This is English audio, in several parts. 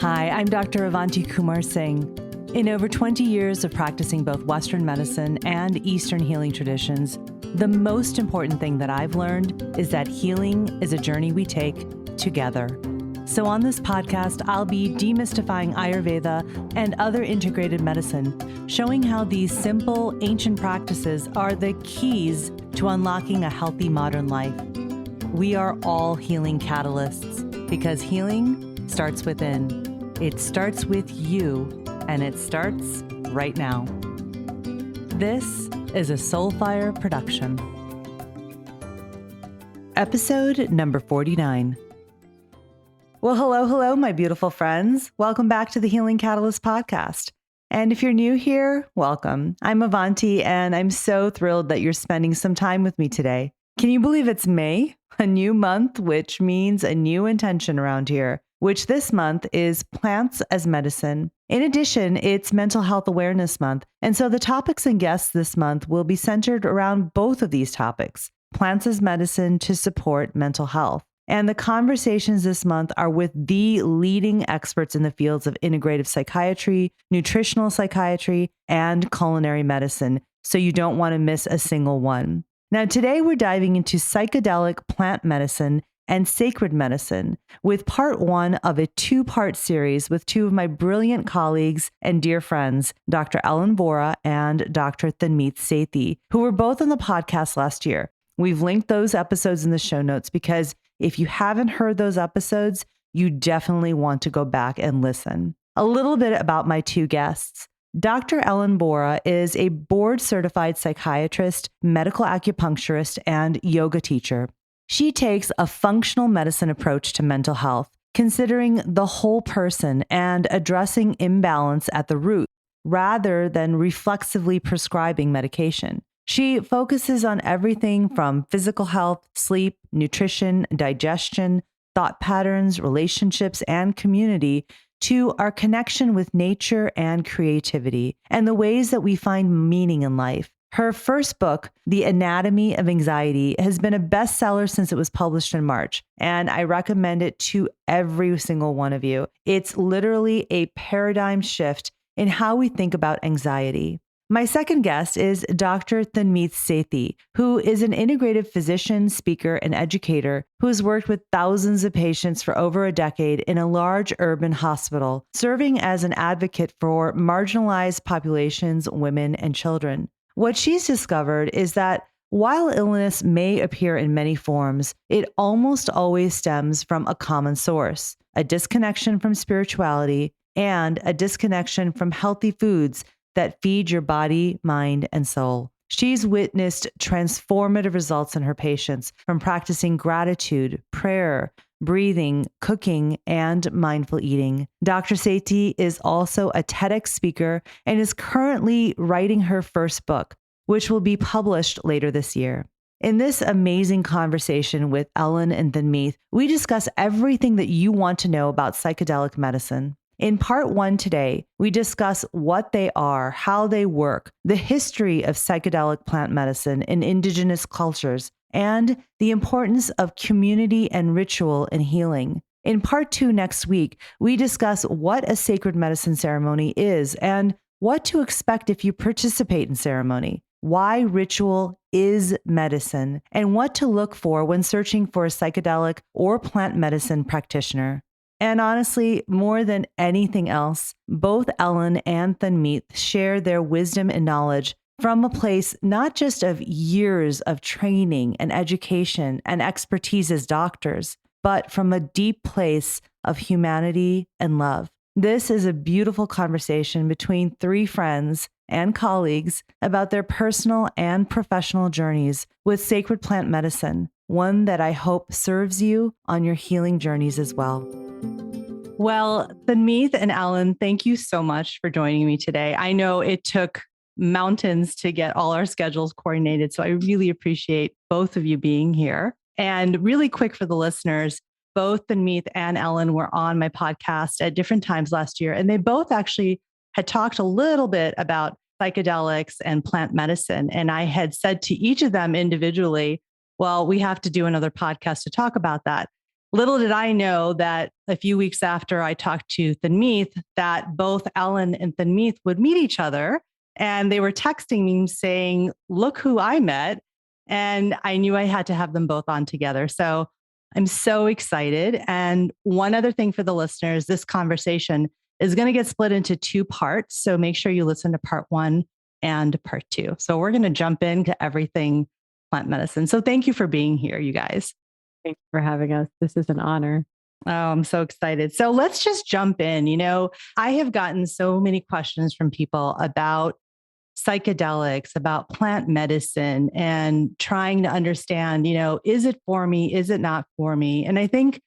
Hi, I'm Dr. Avanti Kumar Singh. In over 20 years of practicing both Western medicine and Eastern healing traditions, the most important thing that I've learned is that healing is a journey we take together. So on this podcast, I'll be demystifying Ayurveda and other integrated medicine, showing how these simple, ancient practices are the keys to unlocking a healthy modern life. We are all healing catalysts because healing starts within. It starts with you, and it starts right now. This is a Soulfire production. Episode number 49. Well, hello, my beautiful friends. Welcome back to the Healing Catalyst podcast. And if you're new here, welcome. I'm Avanti, and I'm so thrilled that you're spending some time with me today. Can you believe it's May, a new month, which means a new intention around here, which this month is Plants as Medicine. In addition, it's Mental Health Awareness Month. And so the topics and guests this month will be centered around both of these topics, plants as medicine to support mental health. And the conversations this month are with the leading experts in the fields of integrative psychiatry, nutritional psychiatry, and culinary medicine. So you don't want to miss a single one. Now, today we're diving into psychedelic plant medicine and sacred medicine with part one of a two-part series with two of my brilliant colleagues and dear friends, Dr. Vora and Dr. Tanmeet Sethi, who were both on the podcast last year. We've linked those episodes in the show notes because if you haven't heard those episodes, you definitely want to go back and listen. A little bit about my two guests. Dr. Vora is a board-certified psychiatrist, medical acupuncturist, and yoga teacher. She takes a functional medicine approach to mental health, considering the whole person and addressing imbalance at the root, rather than reflexively prescribing medication. She focuses on everything from physical health, sleep, nutrition, digestion, thought patterns, relationships, and community to our connection with nature and creativity, and the ways that we find meaning in life. Her first book, The Anatomy of Anxiety, has been a bestseller since it was published in March, and I recommend it to every single one of you. It's literally a paradigm shift in how we think about anxiety. My second guest is Dr. Tanmeet Sethi, who is an integrative physician, speaker, and educator who has worked with thousands of patients for over a decade in a large urban hospital, serving as an advocate for marginalized populations, women, and children. What she's discovered is that while illness may appear in many forms, it almost always stems from a common source, a disconnection from spirituality and a disconnection from healthy foods that feed your body, mind, and soul. She's witnessed transformative results in her patients from practicing gratitude, prayer, breathing, cooking, and mindful eating. Dr. Sethi is also a TEDx speaker and is currently writing her first book, which will be published later this year. In this amazing conversation with Ellen and Tanmeet, we discuss everything that you want to know about psychedelic medicine. In part one today, we discuss what they are, how they work, the history of psychedelic plant medicine in indigenous cultures, and the importance of community and ritual in healing. In part two next week, we discuss what a sacred medicine ceremony is and what to expect if you participate in ceremony, why ritual is medicine, and what to look for when searching for a psychedelic or plant medicine practitioner. And honestly, more than anything else, both Ellen and Tanmeet share their wisdom and knowledge from a place not just of years of training and education and expertise as doctors, but from a deep place of humanity and love. This is a beautiful conversation between three friends and colleagues about their personal and professional journeys with sacred plant medicine, one that I hope serves you on your healing journeys as well. Well, Tanmeet and Ellen, thank you so much for joining me today. I know it took mountains to get all our schedules coordinated, so I really appreciate both of you being here. And really quick for the listeners, both Tanmeet and Ellen were on my podcast at different times last year, and they both actually had talked a little bit about psychedelics and plant medicine. And I had said to each of them individually, well, we have to do another podcast to talk about that. little did I know that a few weeks after I talked to Tanmeet, that both Ellen and Tanmeet would meet each other. And they were texting me saying, look who I met. And I knew I had to have them both on together. So I'm so excited. And one other thing for the listeners, this conversation is going to get split into two parts. So make sure you listen to part one and part two. So we're going to jump into everything plant medicine. So thank you for being here, you guys. Thanks for having us. This is an honor. Oh, I'm so excited. So let's just jump in. I have gotten so many questions from people about psychedelics, about plant medicine, and trying to understand, is it for me? Is it not for me? And I think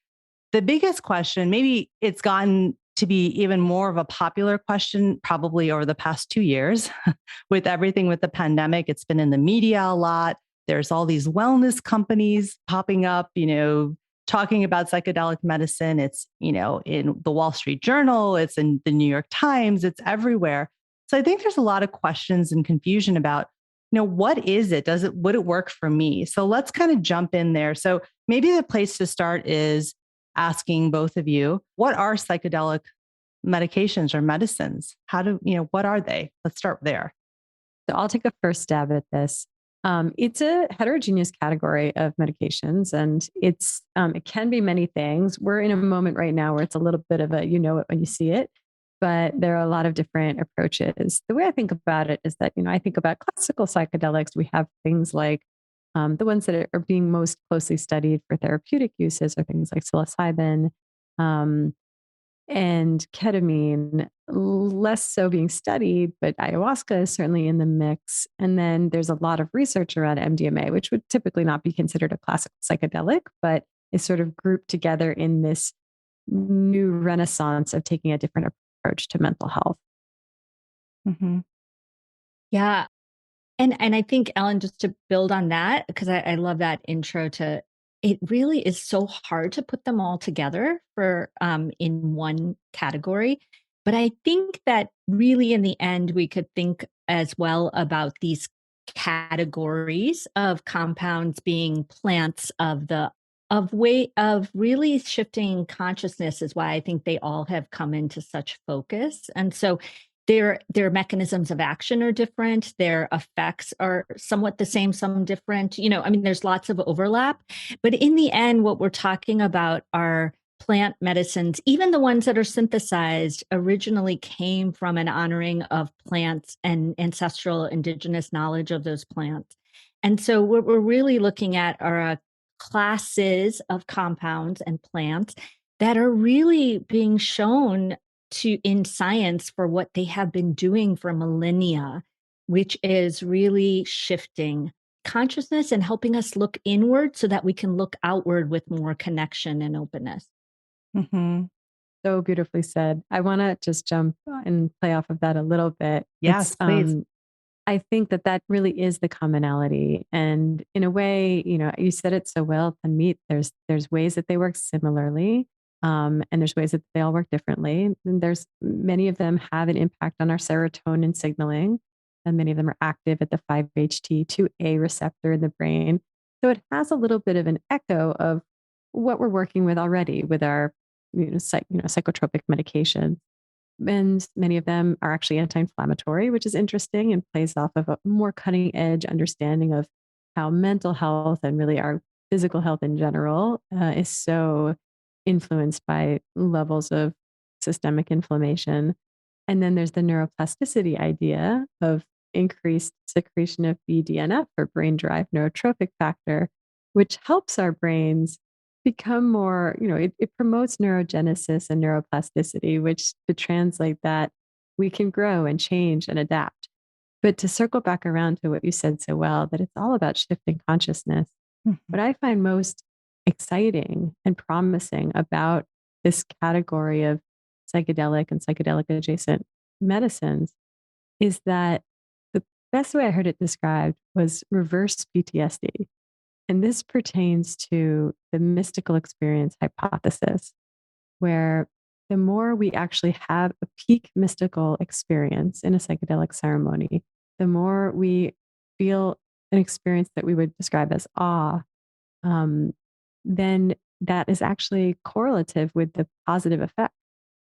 the biggest question, maybe it's gotten to be even more of a popular question, probably over the past 2 years with everything with the pandemic. It's been in the media a lot. There's all these wellness companies popping up, talking about psychedelic medicine. It's, in the Wall Street Journal, it's in the New York Times, it's everywhere. So I think there's a lot of questions and confusion about, what is it? Would it work for me? So let's kind of jump in there. So maybe the place to start is asking both of you, what are psychedelic medications or medicines? What are they? Let's start there. So I'll take a first stab at this. It's a heterogeneous category of medications, and it can be many things. We're in a moment right now where it's a little bit of a, you know it when you see it, but there are a lot of different approaches. The way I think about it is that, I think about classical psychedelics. We have things like the ones that are being most closely studied for therapeutic uses are things like psilocybin and ketamine, less so being studied, but ayahuasca is certainly in the mix. And then there's a lot of research around MDMA, which would typically not be considered a classical psychedelic, but is sort of grouped together in this new renaissance of taking a different approach to mental health. Mm-hmm. Yeah. And I think, Ellen, just to build on that, because I love that intro to it, really is so hard to put them all together for in one category. But I think that really in the end, we could think as well about these categories of compounds being plants of really shifting consciousness is why I think they all have come into such focus. And so their mechanisms of action are different. Their effects are somewhat the same, some different. There's lots of overlap. But in the end, what we're talking about are plant medicines. Even the ones that are synthesized originally came from an honoring of plants and ancestral indigenous knowledge of those plants. And so what we're really looking at are classes of compounds and plants that are really being shown in science for what they have been doing for millennia, which is really shifting consciousness and helping us look inward so that we can look outward with more connection and openness. Mm-hmm. So beautifully said. I want to just jump and play off of that a little bit. Yes, please. I think that really is the commonality. And in a way, you said it so well, Tanmeet, there's ways that they work similarly. And there's ways that they all work differently. And there's many of them have an impact on our serotonin signaling, and many of them are active at the 5-HT2A receptor in the brain. So it has a little bit of an echo of what we're working with already with our psychotropic medications. And many of them are actually anti-inflammatory, which is interesting and plays off of a more cutting edge understanding of how mental health and really our physical health in general is so influenced by levels of systemic inflammation. And then there's the neuroplasticity idea of increased secretion of BDNF, or brain-derived neurotrophic factor, which helps our brains become more, it promotes neurogenesis and neuroplasticity, which to translate that, we can grow and change and adapt. But to circle back around to what you said so well, that it's all about shifting consciousness. Mm-hmm. What I find most exciting and promising about this category of psychedelic and psychedelic adjacent medicines is that the best way I heard it described was reverse PTSD. And this pertains to the mystical experience hypothesis, where the more we actually have a peak mystical experience in a psychedelic ceremony, the more we feel an experience that we would describe as awe, then that is actually correlative with the positive effect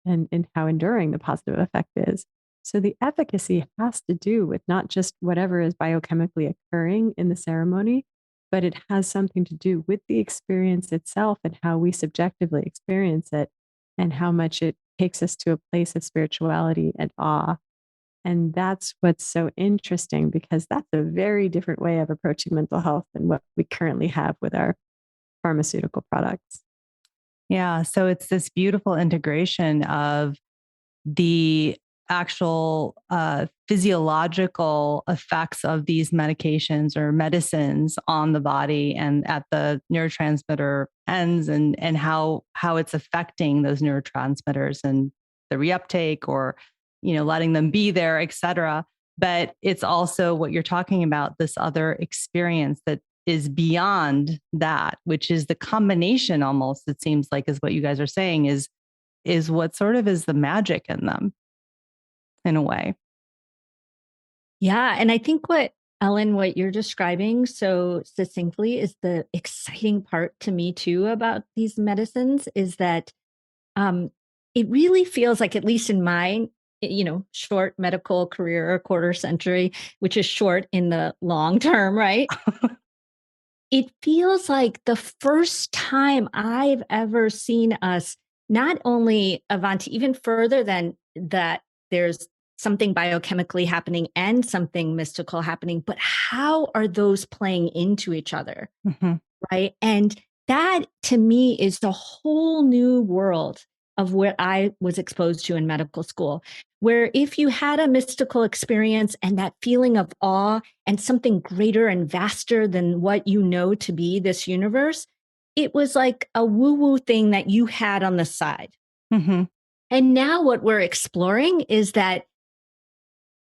and how enduring the positive effect is. So the efficacy has to do with not just whatever is biochemically occurring in the ceremony, but it has something to do with the experience itself and how we subjectively experience it and how much it takes us to a place of spirituality and awe. And that's what's so interesting because that's a very different way of approaching mental health than what we currently have with our pharmaceutical products. Yeah. So it's this beautiful integration of the actual physiological effects of these medications or medicines on the body and at the neurotransmitter ends and how it's affecting those neurotransmitters and the reuptake or letting them be there, et cetera. But it's also what you're talking about, this other experience that is beyond that, which is the combination almost, it seems like is what you guys are saying is what sort of is the magic in them in a way. Yeah. And I think what you're describing so succinctly is the exciting part to me too about these medicines is that it really feels like, at least in my, short medical career, a quarter century, which is short in the long term, right? It feels like the first time I've ever seen us not only Avanti, even further than that, there's something biochemically happening and something mystical happening, but how are those playing into each other? Mm-hmm. Right. And that to me is the whole new world of what I was exposed to in medical school, where if you had a mystical experience and that feeling of awe and something greater and vaster than what you know to be this universe, it was like a woo-woo thing that you had on the side. Mm-hmm. And now what we're exploring is that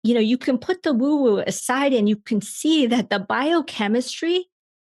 you can put the woo-woo aside and you can see that the biochemistry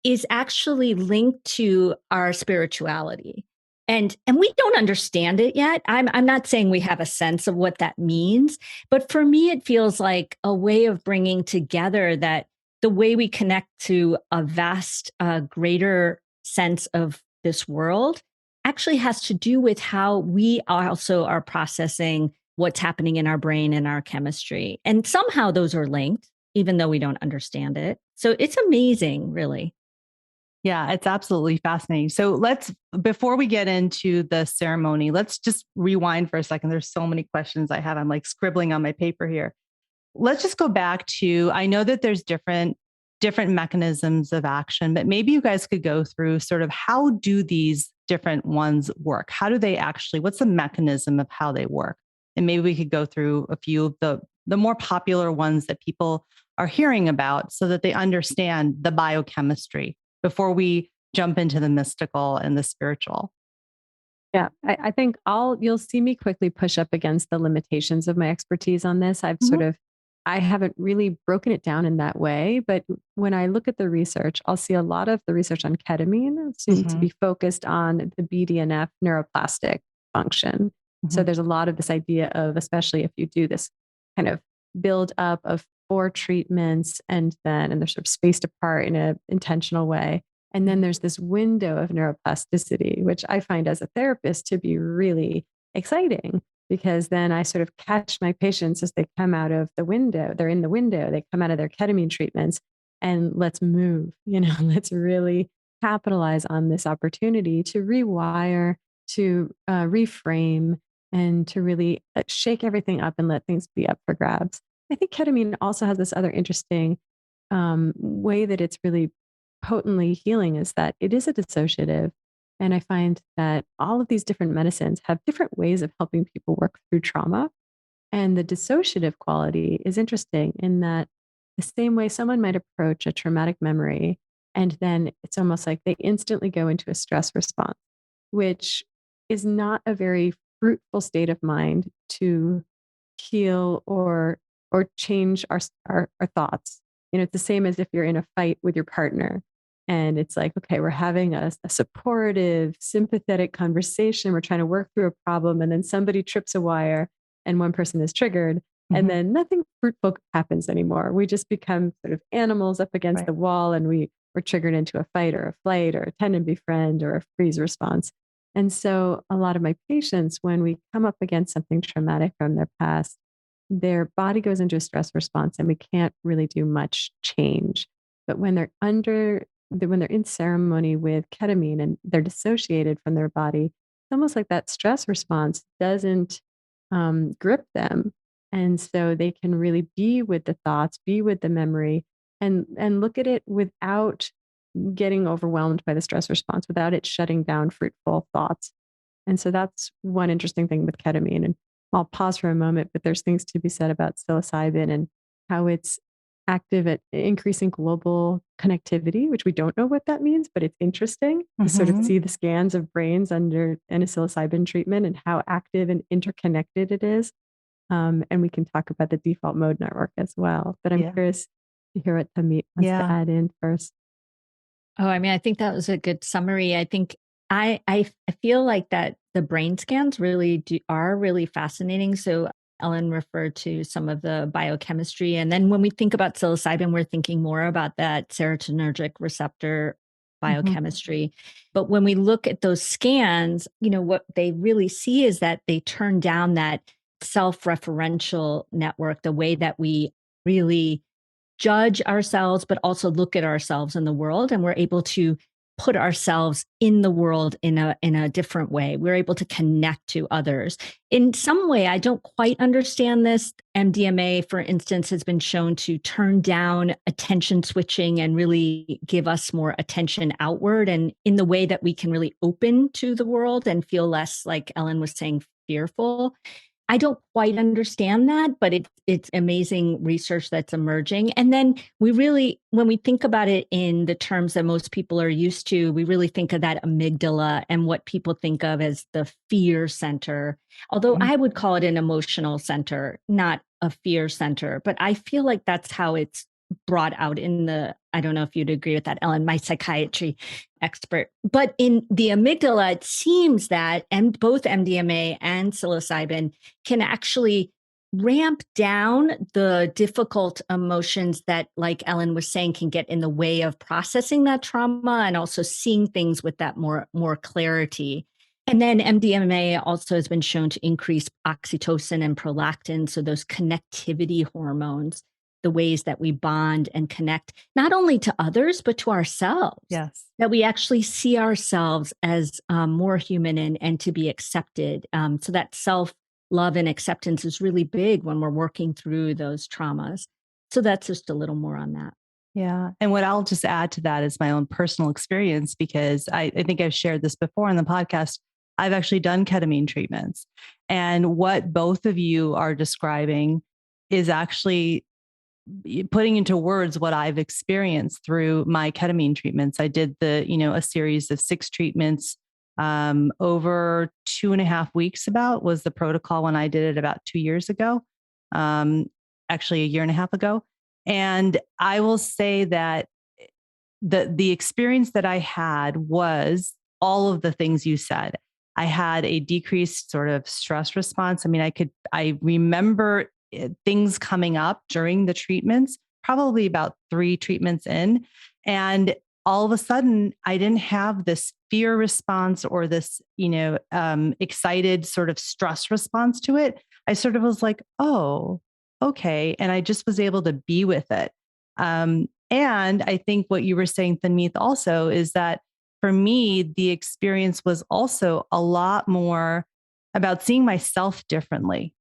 is actually linked to our spirituality. And we don't understand it yet. I'm not saying we have a sense of what that means, but for me, it feels like a way of bringing together that the way we connect to a vast, greater sense of this world actually has to do with how we also are processing what's happening in our brain and our chemistry. And somehow those are linked, even though we don't understand it. So it's amazing, really. Yeah, it's absolutely fascinating. So before we get into the ceremony, let's just rewind for a second. There's so many questions I have. I'm like scribbling on my paper here. Let's just go back to, I know that there's different mechanisms of action, but maybe you guys could go through sort of how do these different ones work? How do they actually, what's the mechanism of how they work? And maybe we could go through a few of the more popular ones that people are hearing about so that they understand the biochemistry before we jump into the mystical and the spiritual. Yeah, I think you'll see me quickly push up against the limitations of my expertise on this. I haven't really broken it down in that way, but when I look at the research, I'll see a lot of the research on ketamine seem to be focused on the BDNF neuroplastic function. So there's a lot of this idea of, especially if you do this kind of build up of 4 treatments and they're sort of spaced apart in an intentional way. And then there's this window of neuroplasticity, which I find as a therapist to be really exciting because then I sort of catch my patients as they come out of the window. They're in the window, they come out of their ketamine treatments and let's move, let's really capitalize on this opportunity to rewire, to reframe, and to really shake everything up and let things be up for grabs. I think ketamine also has this other interesting way that it's really potently healing is that it is a dissociative. And I find that all of these different medicines have different ways of helping people work through trauma. And the dissociative quality is interesting in that the same way someone might approach a traumatic memory, and then it's almost like they instantly go into a stress response, which is not a very fruitful state of mind to heal or change our thoughts. It's the same as if you're in a fight with your partner and it's like, okay, we're having a supportive, sympathetic conversation. We're trying to work through a problem. And then somebody trips a wire and one person is triggered. And then nothing fruitful happens anymore. We just become sort of animals up against the wall and we're we're triggered into a fight or a flight or a tend and befriend or a freeze response. And so a lot of my patients, when we come up against something traumatic from their past, their body goes into a stress response and we can't really do much change. But when they're when they're in ceremony with ketamine and they're dissociated from their body, it's almost like that stress response doesn't grip them. And so they can really be with the thoughts, be with the memory, and look at it without getting overwhelmed by the stress response, without it shutting down fruitful thoughts. And so that's one interesting thing with ketamine. And I'll pause for a moment, but there's things to be said about psilocybin and how it's active at increasing global connectivity, which we don't know what that means, but it's interesting to sort of see the scans of brains under in a psilocybin treatment and how active and interconnected it is. And we can talk about the default mode network as well. But I'm curious to hear what Tanmeet wants to add in first. Oh, I mean, I think that was a good summary. I think I feel like that the brain scans really are really fascinating. So Ellen referred to some of the biochemistry. And then when we think about psilocybin, we're thinking more about that serotonergic receptor biochemistry. But when we look at those scans, what they really see is that they turn down that self-referential network, the way that we really judge ourselves, but also look at ourselves in the world. And we're able to put ourselves in the world in a different way. We're able to connect to others. In some way, I don't quite understand this. MDMA, for instance, has been shown to turn down attention switching and really give us more attention outward, and in the way that we can really open to the world and feel less, like Ellen was saying, fearful. I don't quite understand that, but it's amazing research that's emerging. And then when we think about it in the terms that most people are used to, we really think of that amygdala and what people think of as the fear center. Although I would call it an emotional center, not a fear center. But I feel like that's how it's brought out I don't know if you'd agree with that, Ellen, my psychiatry expert. But in the amygdala, it seems that both MDMA and psilocybin can actually ramp down the difficult emotions that, like Ellen was saying, can get in the way of processing that trauma and also seeing things with that more clarity. And then MDMA also has been shown to increase oxytocin and prolactin, so those connectivity hormones, the ways that we bond and connect, not only to others, but to ourselves. Yes. That we actually see ourselves as more human and to be accepted. So that self-love and acceptance is really big when we're working through those traumas. So that's just a little more on that. Yeah. And what I'll just add to that is my own personal experience, because I think I've shared this before on the podcast. I've actually done ketamine treatments. And what both of you are describing is actually putting into words what I've experienced through my ketamine treatments. I did a series of 6 treatments over 2.5 weeks about was the protocol when I did it about 2 years ago, actually a year and a half ago. And I will say that the experience that I had was all of the things you said. I had a decreased sort of stress response. I mean, I remember things coming up during the treatments, probably about 3 treatments in. And all of a sudden, I didn't have this fear response or this, excited sort of stress response to it. I sort of was like, oh, okay. And I just was able to be with it. And I think what you were saying, Tanmeet, also is that for me, the experience was also a lot more about seeing myself differently.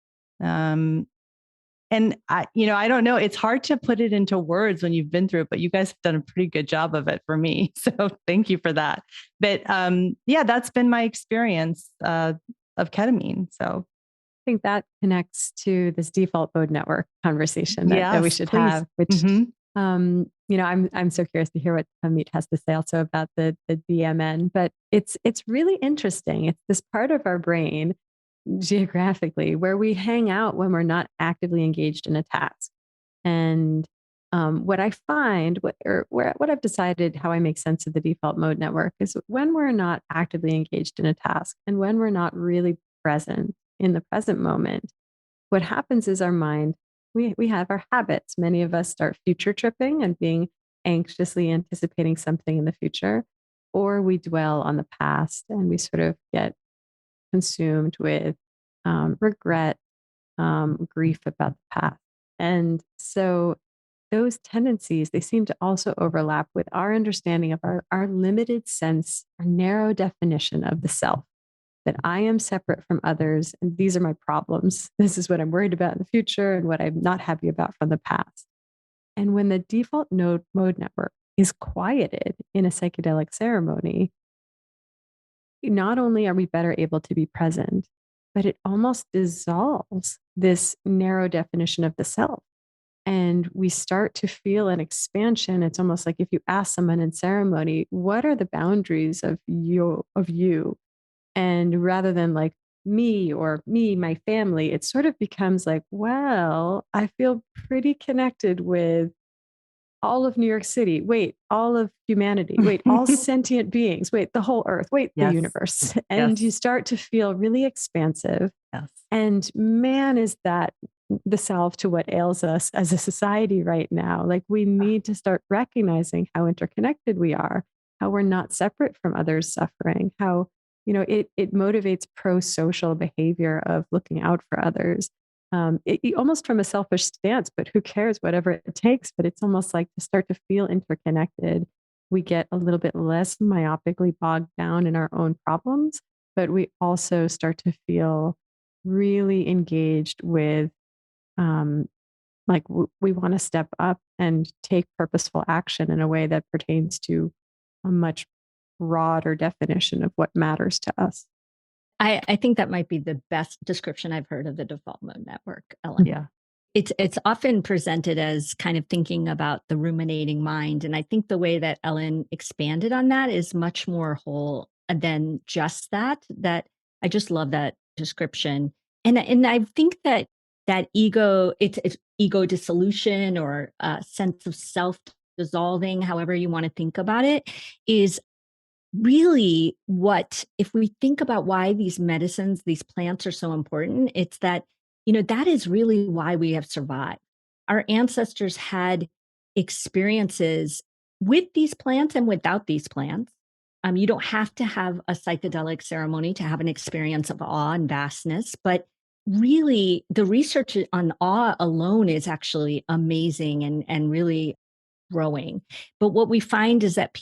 And I don't know, it's hard to put it into words when you've been through it, but you guys have done a pretty good job of it for me. So thank you for that. But that's been my experience of ketamine. So I think that connects to this default mode network conversation that we should please. have, which, I'm so curious to hear what Tanmeet has to say also about the DMN, but it's really interesting. It's this part of our brain geographically where we hang out when we're not actively engaged in a task. And what I find, what I've decided how I make sense of the default mode network is when we're not actively engaged in a task and when we're not really present in the present moment, what happens is our mind, we have our habits. Many of us start future tripping and being anxiously anticipating something in the future, or we dwell on the past and we sort of get consumed with regret, grief about the past. And so those tendencies, they seem to also overlap with our understanding of our limited sense, our narrow definition of the self, that I am separate from others. And these are my problems. This is what I'm worried about in the future and what I'm not happy about from the past. And when the default mode network is quieted in a psychedelic ceremony, not only are we better able to be present, but it almost dissolves this narrow definition of the self. And we start to feel an expansion. It's almost like if you ask someone in ceremony, what are the boundaries of you? And rather than like me, my family, it sort of becomes like, well, I feel pretty connected with all of New York City. Wait, all of humanity. Wait, all sentient beings. Wait, the whole earth. Wait, the universe. And you start to feel really expansive. Yes. And man, is that the salve to what ails us as a society right now. Like we need to start recognizing how interconnected we are, how we're not separate from others' suffering, how, it motivates pro-social behavior of looking out for others. Almost from a selfish stance, but who cares, whatever it takes. But it's almost like to start to feel interconnected. We get a little bit less myopically bogged down in our own problems, but we also start to feel really engaged with we want to step up and take purposeful action in a way that pertains to a much broader definition of what matters to us. I think that might be the best description I've heard of the default mode network, Ellen. Yeah. It's often presented as kind of thinking about the ruminating mind. And I think the way that Ellen expanded on that is much more whole than just that I just love that description. And I think that ego, it's ego dissolution or a sense of self dissolving, however you want to think about it, is really what, if we think about why these medicines, these plants are so important, it's that, that is really why we have survived. Our ancestors had experiences with these plants and without these plants. You don't have to have a psychedelic ceremony to have an experience of awe and vastness, but really the research on awe alone is actually amazing and really growing. But what we find is that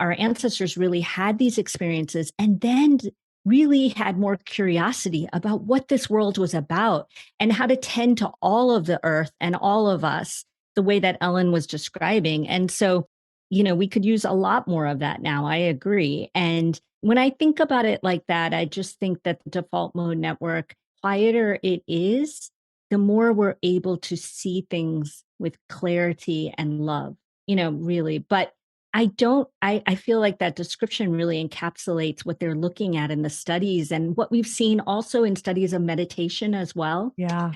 our ancestors really had these experiences and then really had more curiosity about what this world was about and how to tend to all of the earth and all of us the way that Ellen was describing. And so, we could use a lot more of that now. I agree. And when I think about it like that, I just think that the default mode network, quieter it is, the more we're able to see things with clarity and love, really. But I feel like that description really encapsulates what they're looking at in the studies and what we've seen also in studies of meditation as well. Yeah.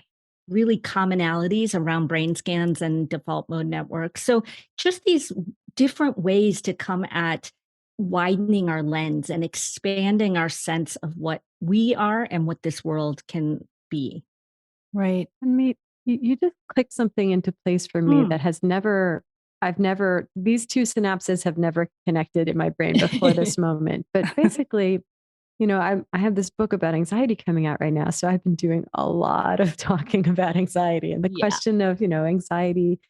Really commonalities around brain scans and default mode networks. So just these different ways to come at widening our lens and expanding our sense of what we are and what this world can be. Right. And you just clicked something into place for me that these two synapses have never connected in my brain before this moment. But basically, I have this book about anxiety coming out right now. So I've been doing a lot of talking about anxiety and the question of, anxiety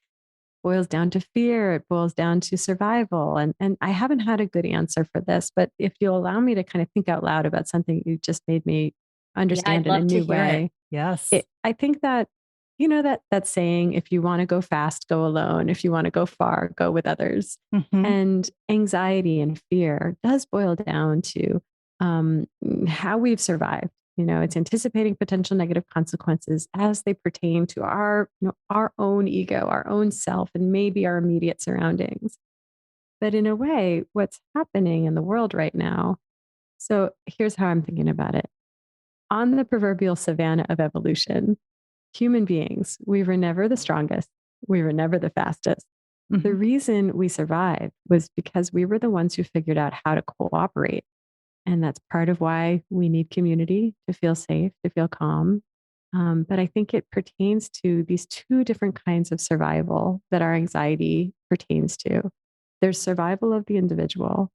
boils down to fear. It boils down to survival. And I haven't had a good answer for this, but if you'll allow me to kind of think out loud about something you just made me understand in a new way. Yes. I think that, that saying, if you want to go fast, go alone. If you want to go far, go with others. Mm-hmm. And anxiety and fear does boil down to how we've survived. It's anticipating potential negative consequences as they pertain to our own ego, our own self, and maybe our immediate surroundings. But in a way, what's happening in the world right now, so here's how I'm thinking about it. On the proverbial savanna of evolution, human beings, we were never the strongest. We were never the fastest. Mm-hmm. The reason we survived was because we were the ones who figured out how to cooperate. And that's part of why we need community to feel safe, to feel calm. But I think it pertains to these two different kinds of survival that our anxiety pertains to. There's survival of the individual,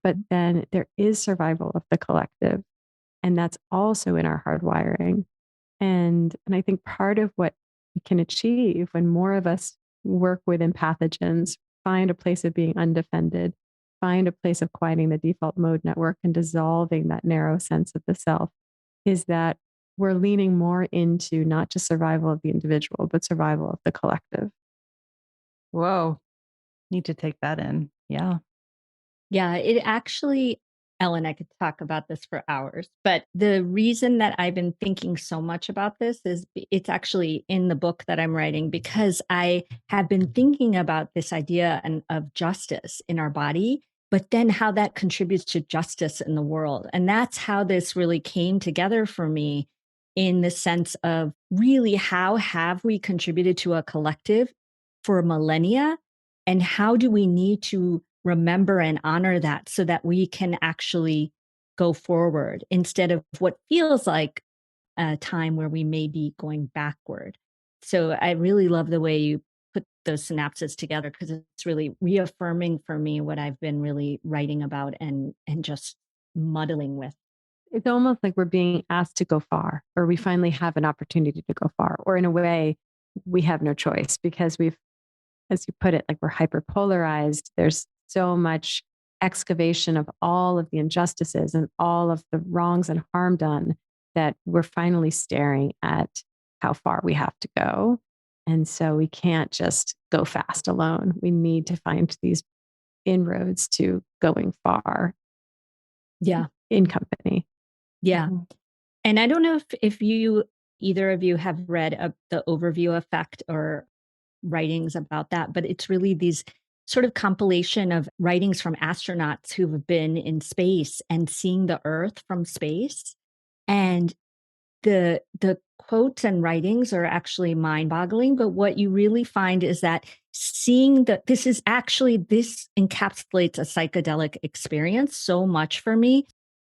but then there is survival of the collective. And that's also in our hardwiring. And I think part of what we can achieve when more of us work within pathogens, find a place of being undefended, find a place of quieting the default mode network and dissolving that narrow sense of the self, is that we're leaning more into not just survival of the individual, but survival of the collective. Whoa. Need to take that in. Yeah. Yeah, it actually, Ellen, I could talk about this for hours, but the reason that I've been thinking so much about this is it's actually in the book that I'm writing, because I have been thinking about this idea of justice in our body, but then how that contributes to justice in the world. And that's how this really came together for me, in the sense of really, how have we contributed to a collective for millennia? And how do we need to remember and honor that so that we can actually go forward, instead of what feels like a time where we may be going backward? So I really love the way you put those synapses together, because it's really reaffirming for me what I've been really writing about and just muddling with. It's almost like we're being asked to go far, or we finally have an opportunity to go far, or in a way, we have no choice because we've, as you put it, like we're hyperpolarized. There's so much excavation of all of the injustices and all of the wrongs and harm done that we're finally staring at how far we have to go. And so we can't just go fast alone. We need to find these inroads to going far. Yeah. In company. Yeah. Mm-hmm. And I don't know if you, either of you, have read the Overview Effect or writings about that, but it's really these sort of compilation of writings from astronauts who have been in space and seeing the Earth from space. And the quotes and writings are actually mind-boggling, but what you really find is that seeing this encapsulates a psychedelic experience so much for me,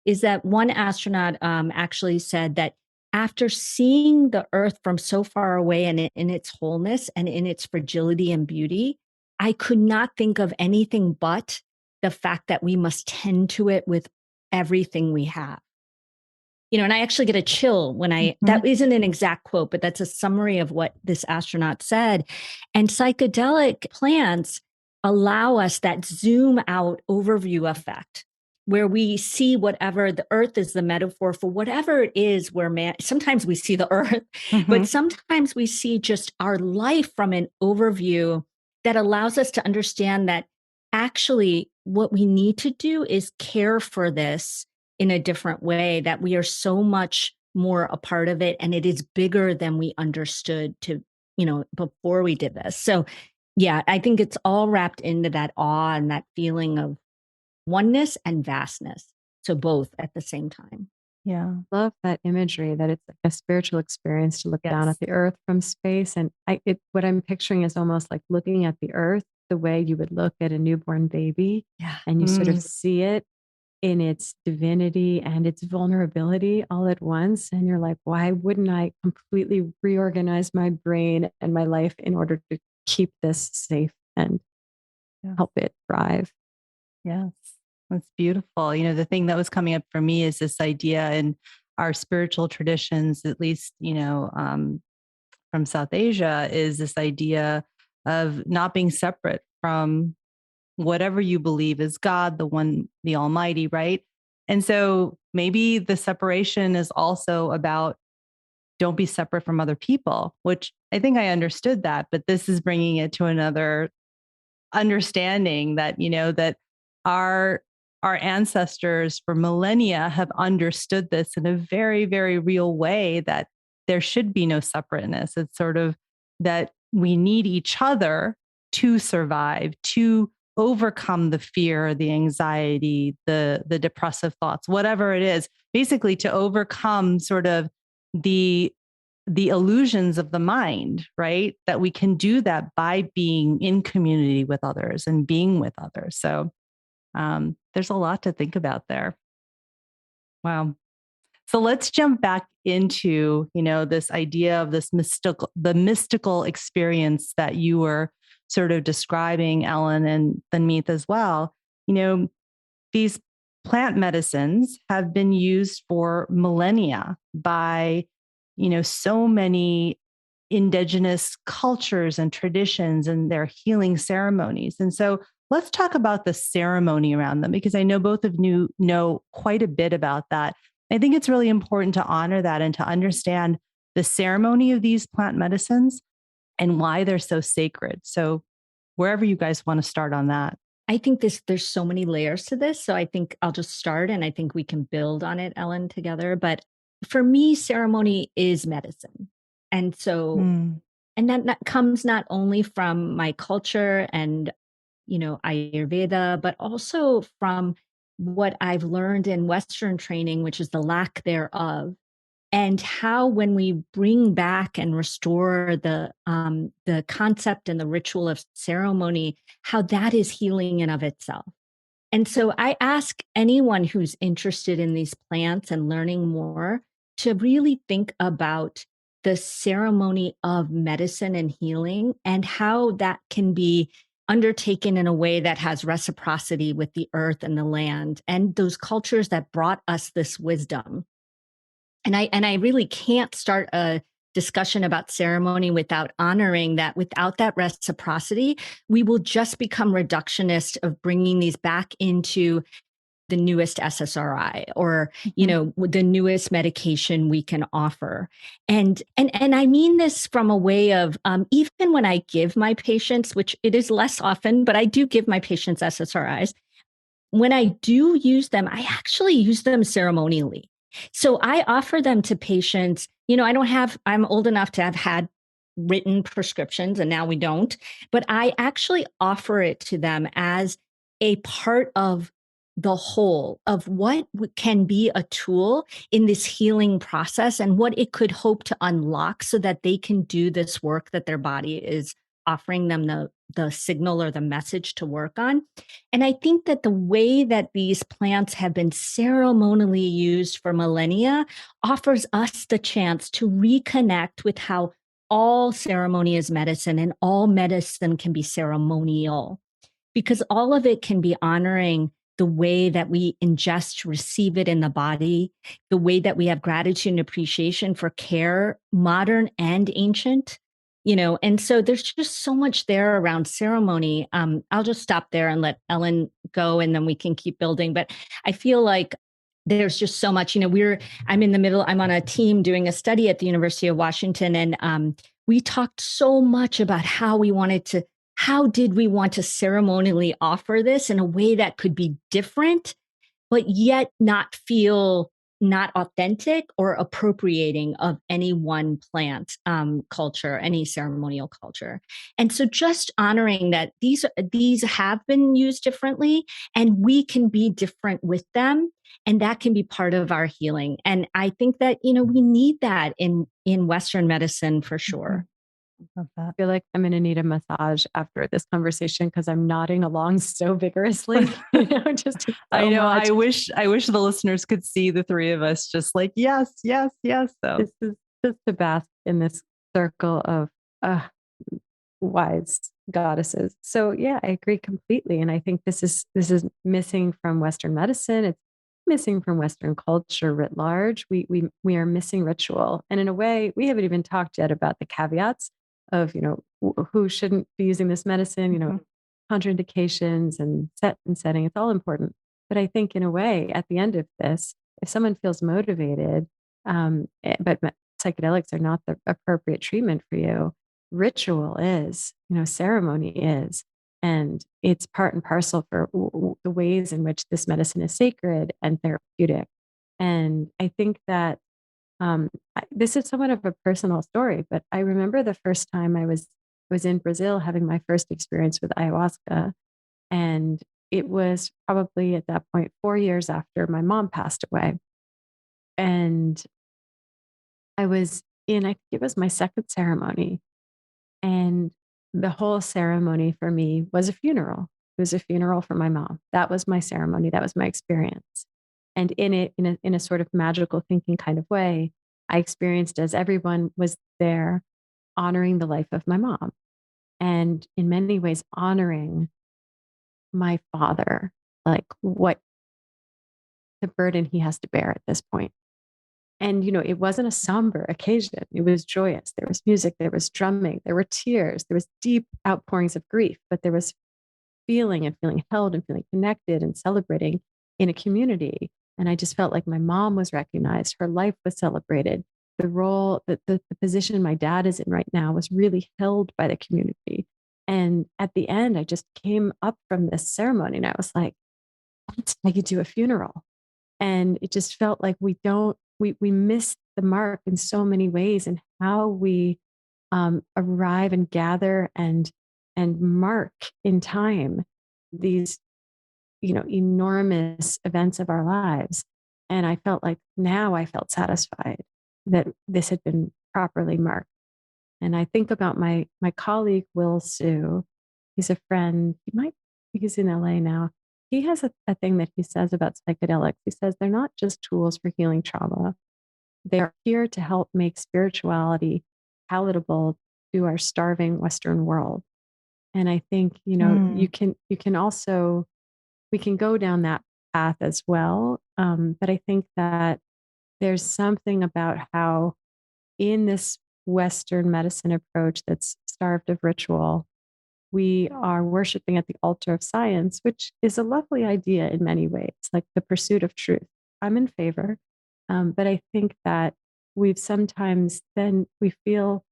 is that one astronaut actually said that after seeing the Earth from so far away and in its wholeness and in its fragility and beauty, I could not think of anything but the fact that we must tend to it with everything we have. And I actually get a chill when that isn't an exact quote, but that's a summary of what this astronaut said. And psychedelic plants allow us that zoom out overview effect, where we see whatever the Earth is the metaphor for whatever it is where sometimes we see the Earth, but sometimes we see just our life from an overview that allows us to understand that actually what we need to do is care for this in a different way, that we are so much more a part of it. And it is bigger than we understood before we did this. So yeah, I think it's all wrapped into that awe and that feeling of oneness and vastness. So both at the same time. Yeah. Love that imagery that it's like a spiritual experience to look down at the Earth from space. And what I'm picturing is almost like looking at the Earth the way you would look at a newborn baby. Yeah. And you sort of see it in its divinity and its vulnerability all at once. And you're like, why wouldn't I completely reorganize my brain and my life in order to keep this safe and help it thrive? Yes, that's beautiful. The thing that was coming up for me is this idea in our spiritual traditions, at least, from South Asia, is this idea of not being separate from whatever you believe is God, the one, the Almighty, right? And so maybe the separation is also about don't be separate from other people, which I think I understood that, but this is bringing it to another understanding that, that our ancestors for millennia have understood this in a very, very real way, that there should be no separateness. It's sort of that we need each other to survive, to overcome the fear, the anxiety, the depressive thoughts, whatever it is, basically to overcome sort of the illusions of the mind, right? That we can do that by being in community with others and being with others. So there's a lot to think about there. Wow. So let's jump back into, this idea of the mystical experience that you were sort of describing, Ellen, and Tanmeet as well. These plant medicines have been used for millennia by, so many indigenous cultures and traditions and their healing ceremonies. And so let's talk about the ceremony around them, because I know both of you know quite a bit about that. I think it's really important to honor that and to understand the ceremony of these plant medicines and why they're so sacred. So wherever you guys want to start on that. I think there's so many layers to this. So I think I'll just start and I think we can build on it, Ellen, together. But for me, ceremony is medicine. And so, and that comes not only from my culture and, Ayurveda, but also from what I've learned in Western training, which is the lack thereof. And how, when we bring back and restore the concept and the ritual of ceremony, how that is healing in of itself. And so I ask anyone who's interested in these plants and learning more to really think about the ceremony of medicine and healing and how that can be undertaken in a way that has reciprocity with the earth and the land and those cultures that brought us this wisdom. And I really can't start a discussion about ceremony without honoring that without that reciprocity, we will just become reductionist of bringing these back into the newest SSRI or, the newest medication we can offer. And I mean this from a way of, even when I give my patients, which it is less often, but I do give my patients SSRIs. When I do use them, I actually use them ceremonially. So I offer them to patients, I'm old enough to have had written prescriptions and now we don't, but I actually offer it to them as a part of the whole of what can be a tool in this healing process and what it could hope to unlock so that they can do this work that their body is offering them the signal or the message to work on. And I think that the way that these plants have been ceremonially used for millennia offers us the chance to reconnect with how all ceremony is medicine and all medicine can be ceremonial, because all of it can be honoring the way that we ingest, receive it in the body, the way that we have gratitude and appreciation for care, modern and ancient. And so there's just so much there around ceremony. I'll just stop there and let Ellen go, and then we can keep building. But I feel like there's just so much, I'm in the middle, I'm on a team doing a study at the University of Washington. And we talked so much about how did we want to ceremonially offer this in a way that could be different, but yet not feel not authentic or appropriating of any one plant culture, any ceremonial culture. And so just honoring that these have been used differently and we can be different with them. And that can be part of our healing. And I think that, we need that in Western medicine for sure. I feel like I'm going to need a massage after this conversation because I'm nodding along so vigorously. Just so I know. much. I wish the listeners could see the three of us just like, yes, yes, yes. So this is just to bask in this circle of wise goddesses. So yeah, I agree completely. And I think this is missing from Western medicine. It's missing from Western culture writ large. We are missing ritual. And in a way, we haven't even talked yet about the caveats of, who shouldn't be using this medicine, contraindications and setting. It's all important. But I think in a way, at the end of this, if someone feels motivated, but psychedelics are not the appropriate treatment for you, ritual is, ceremony is, and it's part and parcel for the ways in which this medicine is sacred and therapeutic. And I think that this is somewhat of a personal story, but I remember the first time I was in Brazil having my first experience with ayahuasca. And it was probably at that point 4 years after my mom passed away. And I think it was my second ceremony. And the whole ceremony for me was a funeral. It was a funeral for my mom. That was my ceremony. That was my experience. And in a sort of magical thinking kind of way, I experienced as everyone was there honoring the life of my mom and in many ways honoring my father, like what the burden he has to bear at this point. And, it wasn't a somber occasion. It was joyous. There was music, there was drumming, there were tears, there was deep outpourings of grief, but there was feeling and feeling held and feeling connected and celebrating in a community. And I just felt like my mom was recognized. Her life was celebrated. The role, the position my dad is in right now was really held by the community. And at the end, I just came up from this ceremony and I was like, that's how you do a funeral. And it just felt like we missed the mark in so many ways and how we arrive and gather and mark in time these, enormous events of our lives. And I felt like now I felt satisfied that this had been properly marked. And I think about my colleague, Will Sue. He's a friend. He's in LA now. He has a thing that he says about psychedelics. He says they're not just tools for healing trauma. They're here to help make spirituality palatable to our starving Western world. And I think, we can go down that path as well. But I think that there's something about how in this Western medicine approach that's starved of ritual, we are worshiping at the altar of science, which is a lovely idea in many ways, like the pursuit of truth. I'm in favor. But I think that we feel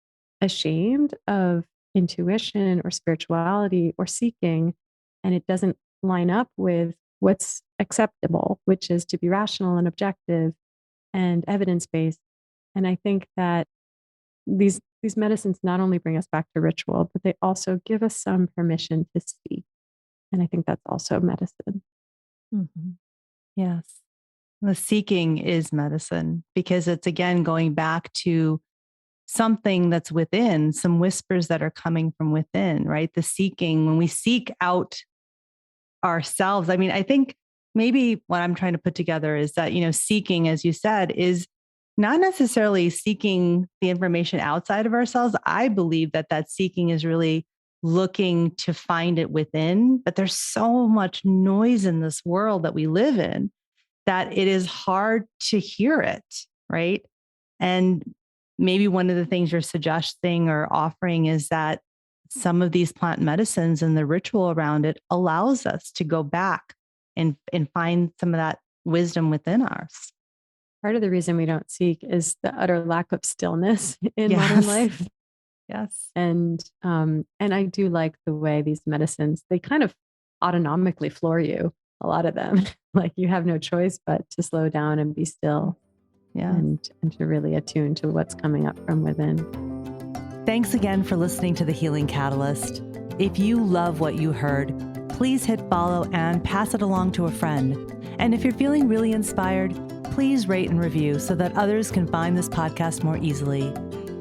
ashamed of intuition or spirituality or seeking, and it doesn't line up with what's acceptable, which is to be rational and objective and evidence-based. And I think that these medicines not only bring us back to ritual, but they also give us some permission to seek. And I think that's also medicine. Mm-hmm. Yes. The seeking is medicine because it's, again, going back to something that's within, some whispers that are coming from within, right? The seeking, when we seek out ourselves. I mean, I think maybe what I'm trying to put together is that, seeking, as you said, is not necessarily seeking the information outside of ourselves. I believe that seeking is really looking to find it within, but there's so much noise in this world that we live in that it is hard to hear it, right? And maybe one of the things you're suggesting or offering is that some of these plant medicines and the ritual around it allows us to go back and find some of that wisdom within us. Part of the reason we don't seek is the utter lack of stillness in modern life. Yes. And I do like the way these medicines, they kind of autonomically floor you, a lot of them. Like you have no choice but to slow down and be still. Yeah. And to really attune to what's coming up from within. Thanks again for listening to The Healing Catalyst. If you love what you heard, please hit follow and pass it along to a friend. And if you're feeling really inspired, please rate and review so that others can find this podcast more easily.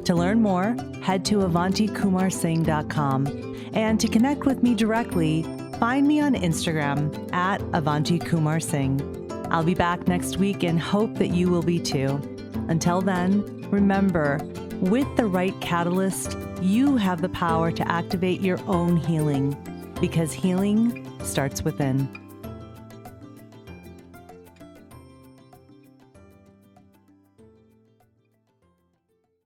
To learn more, head to avantikumarsingh.com. And to connect with me directly, find me on Instagram at avantikumarsingh. I'll be back next week and hope that you will be too. Until then, remember, with the right catalyst, you have the power to activate your own healing, because healing starts within.